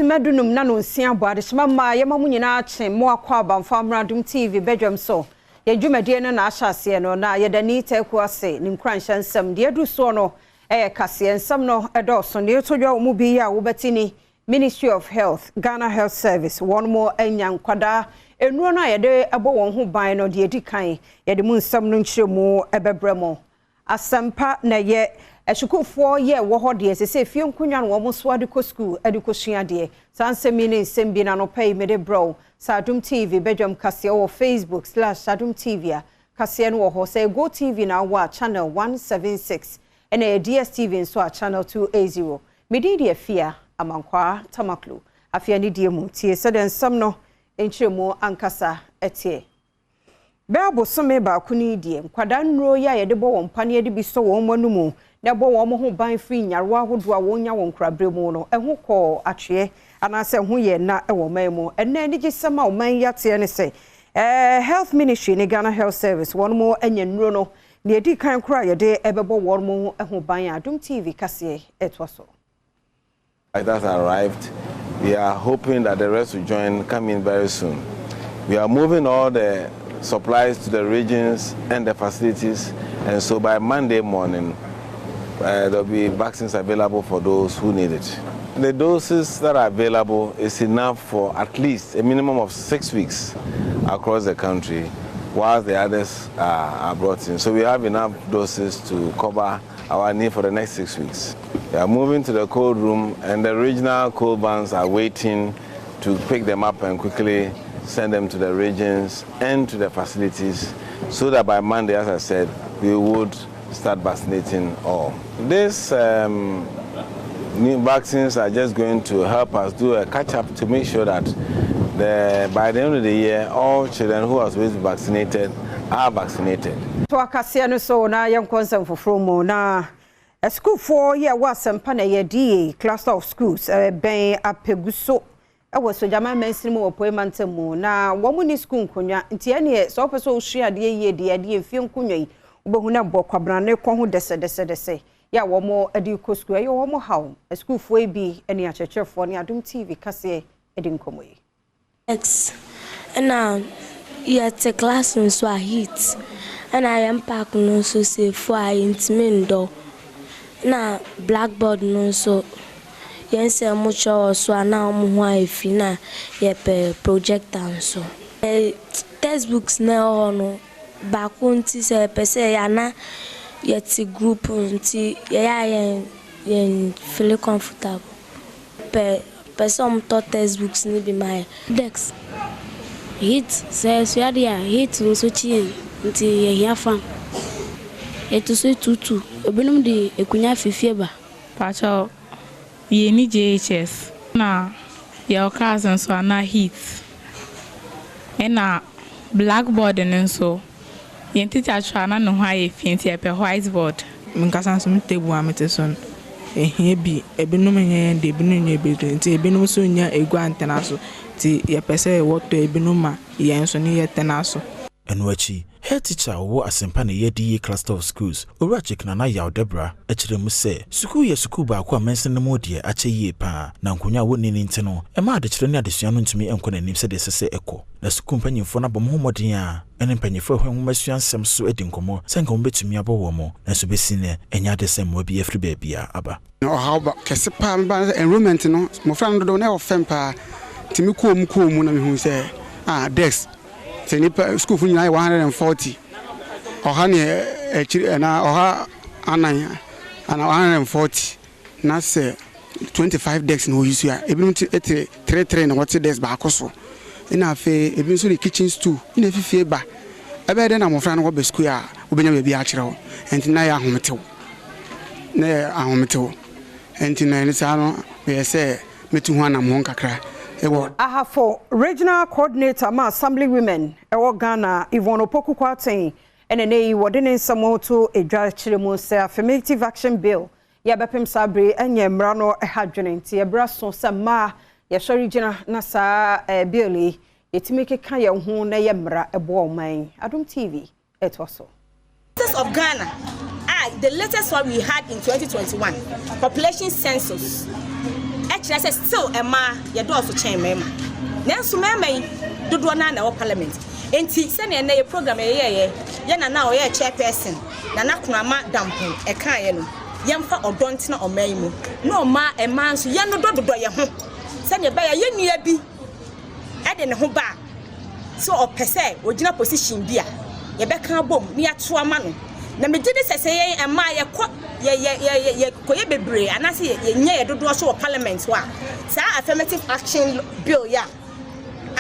Medunum na no nsia boade shema yema mu nyina ache mo akwa abamfa Adom TV Badwam so ye dwumade no na ahyase no na ye dani teku ase ni nkranhya nsam de adu so no kase nsam no edoso ne todwa mu bi ya wo betini Ministry of Health Ghana Health Service one more enya nkwada enuro na ye de ebo won ho ban no de edikan ye de mu nsam no nkyeremu ebebremo asampa na ye Eshukufo ye wo hode sese fie nkunwa no wo so ade ko school ade ko sua de sansemi ne nsem bi na no pay me de bro Adom TV Badwam kase wo Facebook/Adom TV kase no wo say Go TV na wa channel 176 ene DSTV nso a channel 280 medidi afia amankwa tamaklo afia ni die mu tie seden sam no enkyeremu ankasa etie Bebo some ba kuni die nkwada nnuro ya ye de bo won pane de bi so won manumu na bo won ho ban free nyarewa hodo a wonya won krabremu no eho ko atwe anase ho ye na ewo manmu ena ni gisema o man yate ne se Health Ministry ni Ghana Health Service won mo anya nnuro no ne edi kan kra ye de ebebo won mo eho ban Adom TV kase etwaso. That has arrived. We are hoping that the rest will come in very soon. We are moving all the supplies to the regions and the facilities, and so by Monday morning there will be vaccines available for those who need it. The doses that are available is enough for at least a minimum of 6 weeks across the country, while the others are brought in. So we have enough doses to cover our need for the next 6 weeks. We are moving to the cold room, and the regional cold vans are waiting to pick them up and quickly send them to the regions and to the facilities, so that by Monday, as I said, we would start vaccinating all. These new vaccines are just going to help us do a catch-up to make sure that by the end of the year, all children who are supposed to be vaccinated are vaccinated. To akasiano so na yankonsam fofromo na school for year wasampa na ye DA cluster of schools ben apeguso ewo so jama mainstream appointment mu na wo mu ni school nkonya ntia ne so peso ohia de ye de fie nkonya yi obohu na bo kwabrane ko ho dese ya wo mo adi ko school ye wo mo haw school fo bi ene achechefo ne Adom TV kase edi nkomo yi X na yet class no so a heat and I am pack no so say for intimindo na blackboard no so yense mucho so na omo ho afi na ye pe projector so textbooks na no ba kunti se pese ya na yet group nti ya feel comfortable pe some textbooks ni be my dex hit says ya dia hit so chi nti ye hia fam eto so tutu obinum de ekunya fifie ba pacho ye ni JHS na your cousin so na hit ena blackboard nso ye teacher twa na no ha ye fienti e pe whiteboard minkasan so table ameteson ehia bi ebinum nye de ebinum nye bedu nti ebinum so nya egu antena so ti ye pese woto ebinum ma ye nso ne ye tena so enwachi head teacher wo asempa na ye DA cluster of schools owura chekna na yaw debra akire mu se school ye school ba kwa mense ne modie ache yie pa na nkonya wo nini ntino e ma adekire ne adesua no ntumi enko na nim se de sese eko na school mpanyimfo na bom homodin a ene mpanyimfo ahwe homasua nsem so edi nkomo senka mo betumi abowo mo na so besi ne enya desem mo bi afri ba bia aba no how ba kese pa enrollment no mo fra no do na ofem pa timi ko mu na me hu se dex Senipa school for 140. Ohani na anan and 140. Na say 25 decks no use ya. Ebinu 3 na what decks ba akoso. Ina fe ebinu so the kitchen stool. Ina fifie ba. Ebe de na mo fra no be school a obenya be bi a kire ho. Enti na ya ahometew. Na ya ahometew. Enti na ni sa no be say metu ho anam ho kakra. For regional coordinator ma assembly women ewo Ghana Yvonne Opoku Kwaten ene wodene nsamo to edwa chiremu se affirmative action bill ya bepem sabre enye mra no ehadwene nti ebra so se ma ya shori gina na sa bill yetimi keka ye ho na ye mra ebo oman Adom TV etwaso of Ghana the latest one we had in 2021, population census. Actually, I said still Emma, your door to change Mema. Nansu Mema, do na parliament. And send a program a year, Yana now a chairperson, Nana Kunama Dampon, a Kayano, Yamfa or Dontina or Maimu. No ma a man so Yano do your home. Send your buyer, you near be. I didn't hold back. So, or per se, original position beer. Ye beka bom, me a true man. Na me did this say, and my ye bebre, and I say, ye do show parliament. Sir, affirmative action bill, ya.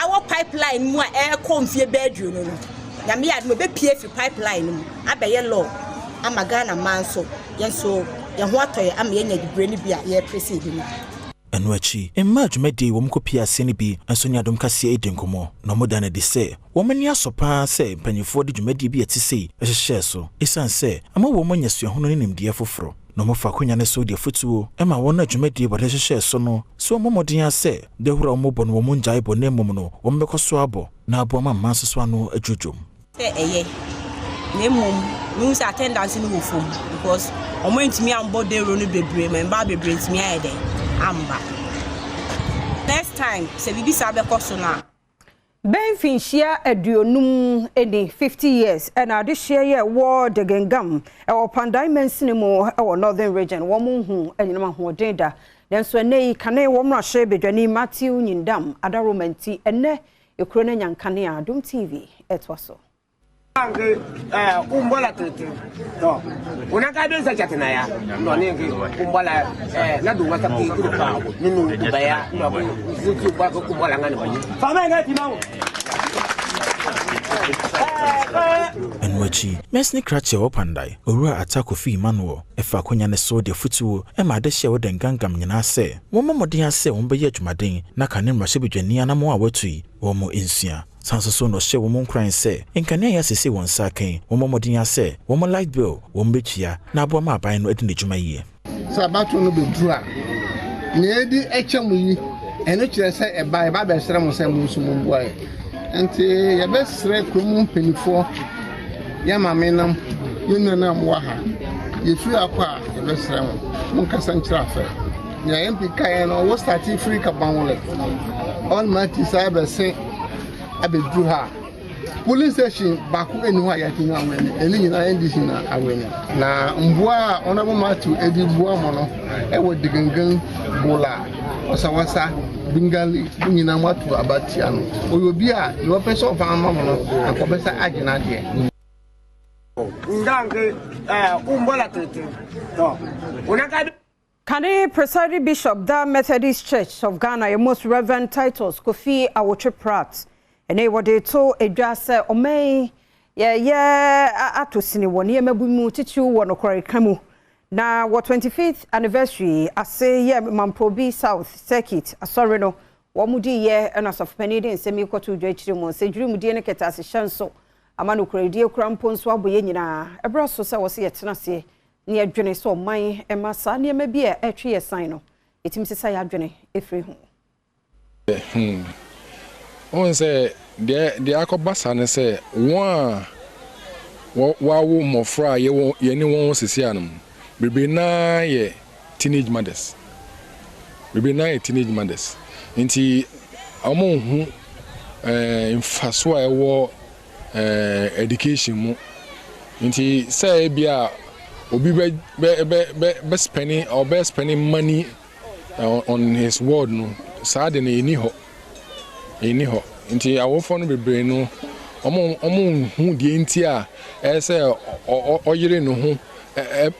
Our pipeline more air come for bedroom. Na me had no be PF pipeline. I be ye law. I'm a Ghana man so, yen so, yen what I'm yen the brainy beer, ye preceding. Enwachi emma dwumadi wo mkopia sene bi enso nya dom kase edinkomo no modane de se wo mani asopa se mpanyifo de dwumadi bi etise ehye so esan se ama wo manya suahono ne nimde foforo no mofa konya ne so de futuo ema wo na dwumadi bo de hye so no so momodin ase de hura wo bo no wo munjai bo ne mom no wo mbekoso abo na abo ma manso ano adwodwom eye ne mom news attendance ni wo fom because omo ntimi ambo de ro no bebre memba bebre ntimi ayede amba next time se bibi sabe koso na Benfinchia aduonum edi 50 years and adishia ye war de gengam e wo pandai mensinimo e wo northern region wo munhu enyinama hoden da denso enei kane wo mrahye bedwani Matthew Nyindam adaromanti enne ekuro na nyankane Adom TV etwaso umbola tete to unakabe sa chatena ya no ningi umbola na duwa taki kurupa ninu dubaya no zuki ba ko umbola ngani banyi fama ngati mawo Enwachi mesni krache opandai owura atako fi manuo efa konya ne so de futuo e ma de hye wo den gangam nyina se wo momodin ase wo be ye adwumaden na kane mrahye bedwani anamo a watui wo mo ensua sanso no hye wo mo nkran se nkane ya sese won saken wo momodin ase wo mo light bill wo mbetwia na abo ma aban no edi ne dwuma yie sabato no bedru a na edi echemu yi eno kire se eba be sere mo se mo sumo mboae enti ya be sere krum penifo ya mamenam yunana mo ha yefi akwa ya be sere mo nkasa nkira afa ya MP kai no wo start free kabanwole all mati sa be se abedru ha police station baku enu ha ya tinwa awene eni nyina NDC na awene na mboa honorable Matthew edi bua mo no e wo digangan bola osawasa bingali nyina Matthew abatia no oyobi a no pese of ama mo no akobesa agina de ngange umbola tete to unakabe Kane Presiding Bishop da Methodist Church of Ghana your most reverend titles Kofi Awotre Pratt ene wode to edwase omei ye atosini woni mabumu titiu wono kware kamu na 25th anniversary ase ye Mamprobi South Circuit asore no wo mudi ye na sofpani de nsemi kwoto dwachiri mu se dwiri mudi ne keta ase hyanso amano kware krampo nso aboye nyina ebra so se wo se yetena se ne adwene so man emasa ne ma bi etwe ye san no etim se say adwene efri hu on say de akobasa ne say won wo mofra ye ni won sisi anum bebe na ye teenage mothers nti amo hu infaso a wo education mu nti say bia obi be spending money on his word no sad na eni ho nti awofo no bebre no omo hu die nti a say oyire no hu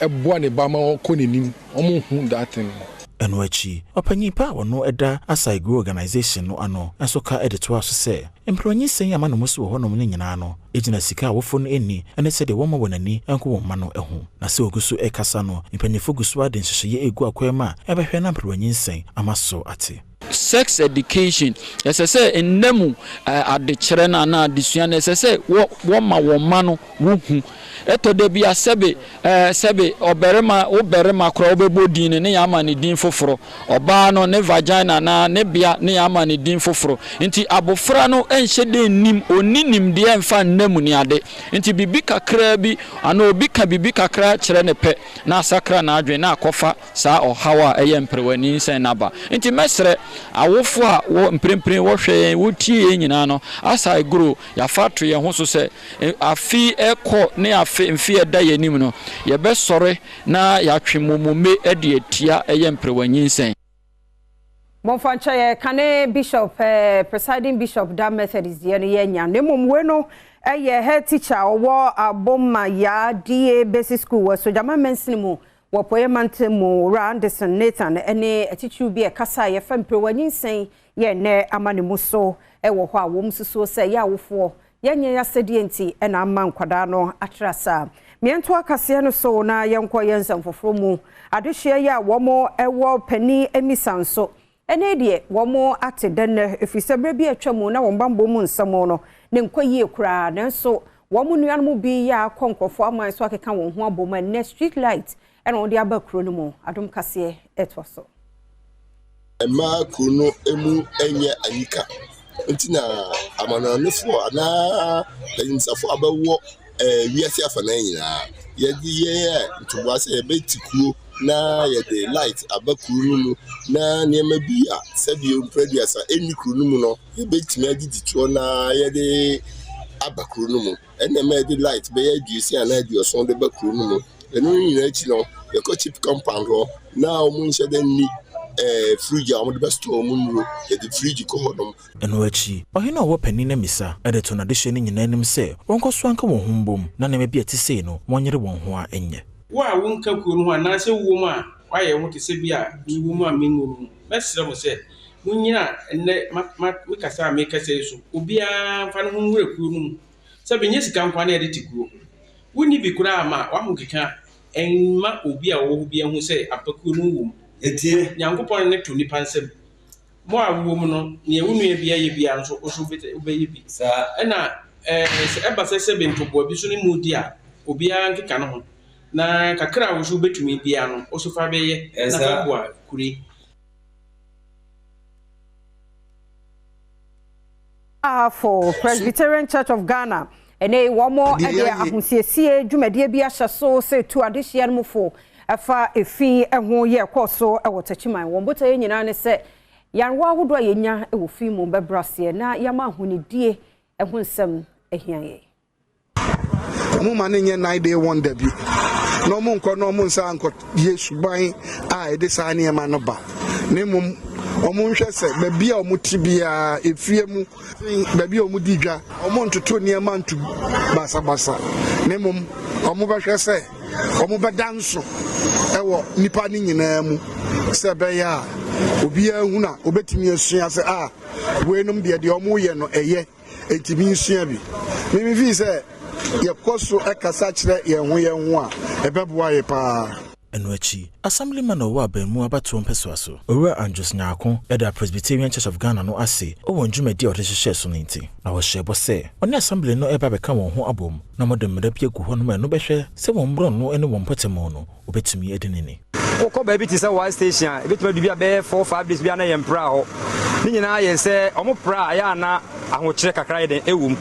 eboa ne ba ma ko nenim omo hu that thing Enwachi opanyipa wono eda asai grow organization no ano enso ka edito aso se empronyi sen ama no muso ho no nyina no ejina sika awofo no eni ene se de woma wonani enko woma no ehu na se ogusu ekasa no impanyefo gusu ade nhyehyeye egu akwema ebehwe na empronyi sen ama so ate sex education ɛsɛ enemu adekyerɛ na na adesua na ɛsɛ wo ma wo ma no wo hu eto de bia sebe oberema kro obebo din ne yama ne din foforo oba no ne vagina na ne bia ne yama ne din foforo nti abofra no enhye de nim oninim de emfa nnam ni ade nti bibi kakra bi ana obi ka bibi kakra kyerɛ ne pɛ na sakra na adwen na akofa saa ohawa eye mprewani nsen naba nti mesre awofo a wo mprempren wo hwɛ wo tie nyina no asa igro ya fato ye ho so se afi ekɔ ne mfi eda yanim no ye be sore na ya twemumume ede atia eye mprewanyi nsen Monfancha ye kane bishop presiding bishop da Methodist ye no ye nya nemum we no ye head teacher owo aboma ya DA basic school wo sojama mensin mu wo poye mantemu Anderson Nathan ene atichu bi e kasa ye fa mprewanyi nsen ye ne amane muso wo ho a wo msuso se ya wofo yenye ya sedienti ena ama nkwada no atrasa miento akase no so na yenko yensam foforo mu adehye ya womo ewo pani emisanso ene die womo ate den efise bre bi atwamu na wombambo mu nsamo no ne nkwaye kura nanso womo nuan mu bi ya konkofo aman so akeka won ho aboma ne street light ena won de abakro no mu adom kase etwoso ema kuno emu enye anyika ntina amananefo ana peninsafo abawo wiase afana nyina ye ntubase betikuo na ye de light abakuru nu na niema bi a sabio producer eni kuru nu no ye betimi agidituo na ye de abakuru nu mu enema de light be ye duisi ana aduoso de bakuru nu mu enu nyina chi no ye ko chip compound ho na omu nche de ni fridge am the best to munro e the fridge ko hodom eno achi ohina wo pani na misa edeto na de hye ne nyina nim se wonkoso anka wo humbom na na bi atise no wonyere won ho a enye wa wonka ku no na se wo mu a waye ho tese bi a ni wo mu a menwo mu mesere mo se munyina enne mikasa mekase so obi a fa no nwure ku no se benye sika nkwa na editi ku woni bi kura ma wa ho keka enma obi a wo bi hu se apaku no wo etie nyankopon ne to nipa nsem mo awo mu no ne ewunu e bia ye bia nso oso obeye bi sa na se eba se bentobo bi so ne mudi a obi a nkeka no ho na kakra wo so betumi bia no oso fa beye na fa bo a kuri for Presbyterian Church of Ghana ene womo ede ahusiesie dwumadie bi ahyaso se tu adehia no mfo afa efi eho ye koso ewotachiman wonbota ye nyina ne se yanwa ahodo yenya ewo fi mu bebrase na yama ahunidie eho nsem ehian ye mu ma ne nye 9 day wonder bi no mu nko no mu nsa nko yesu ban a ede sa ne ma no ba ne mu omu nhwe se baby a omu tibia efie mu baby omu digwa omu ntoto ne ma ntu basa ne mu omu ba hwe se omu bedanso ewo nipa ni nyina mu se be ya obi ahuna obetimi asua se wenum de omu ye no eye etimi nsua bi mimi fi se ye koso ekasa kire ye ho a ebeboa ye pa eno achi assemblyman owa benmu abato mpeso aso owura Andrews Nyako eda Presbyterian Church of Ghana no ase owo ndwumadi odehye so nti na wo hyebo se oni assembly no eba beka won ho abom na modem mrapie gu ho no ma no behwe se won mbro no ene won potemo no obetumi edinini ko ba bi ti se one station ebetuma bibia be 4-5 days bia na yempra ho ni nyina ye se omo pra ya na ahokyere kakra ye den ewum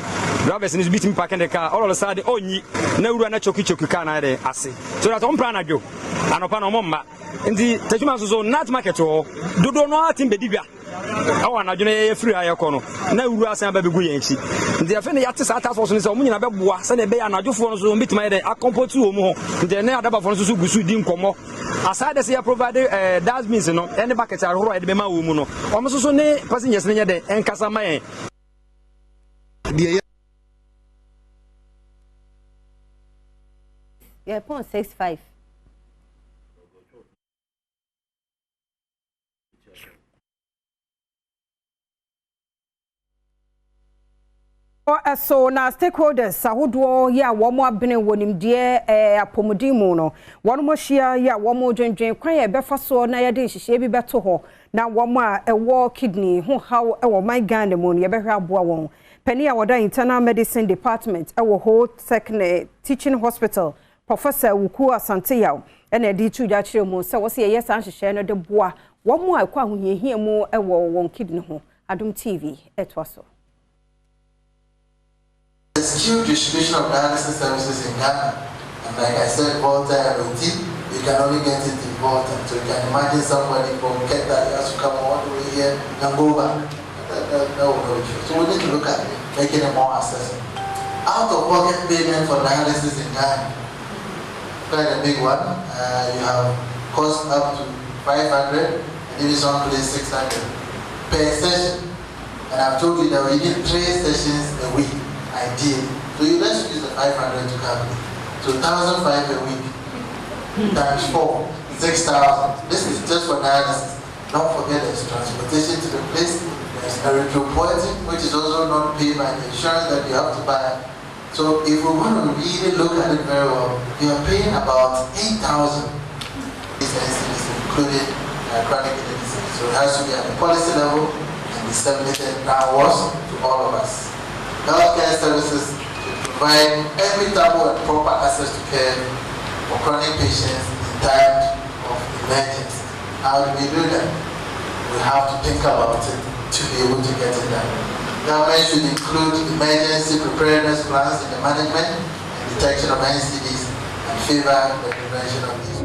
drivers ni bitimi park in the car all of a sudden onyi na wura na choki car na de ase so that on pra na dwo anopa na omomma ndi tejuma so not market ho dodo no atim bedibia awa na dwo na ye free aye ko no na wura asan ba begu yenchi ndi afa ne yate sa task force ni se omunyina beboa se na be ya na dwofo no so bitimi de akompotu omu ho ndi na adaba fo no so gusu di nkomo aside se ya provide that means no any bucket ahoro e de be ma wo mu no omo so ne passengers ne nye de enkasa man yeah, 0.65. So na stakeholders ahodo ya womo abene wonimde apomodimu no wono hia ya womo dwendwen kwan ya befa so na ya de nhihye bi beto ho na womo a ewo kidney ho how ewo my Ghana mu no ye behwa aboa won pani a woda internal medicine department ewo ho teaching hospital Professor Wuku Asante yaw ena di tuja kire mu se wo se ye san nhihye no de boa womo a kwa ahohia mu ewo won kidney ho Adom TV etwaso. The skewed distribution of dialysis services in Ghana, and like I said, Volta and OT, you can only get it in Volta. So you can imagine somebody from Keta has to come all the way here and go back. No. So we need to look at it, making it more accessible. Out-of-pocket payment for dialysis in Ghana, quite a big one. You have cost up to 500, and even some place 600 per session. And I've told you that we need 3 sessions a week. Ideal. So you let's use the 500 to calculate. So 1,500 a week times 4, 6,000. This is just for dialysis. Don't forget there's transportation to the place. There's erythropoietin, which is also not paid by the insurance that you have to buy. So if we want to really look at it very well, you are paying about 8,000. This is including chronic kidney disease. So it has to be at the policy level and disseminated downwards to all of us. Healthcare services to provide equitable and proper access to care for chronic patients in times of emergency. How do we do that? We have to think about it to be able to get it done. Government should include emergency preparedness plans in the management and detection of NCDs and favor the prevention of these.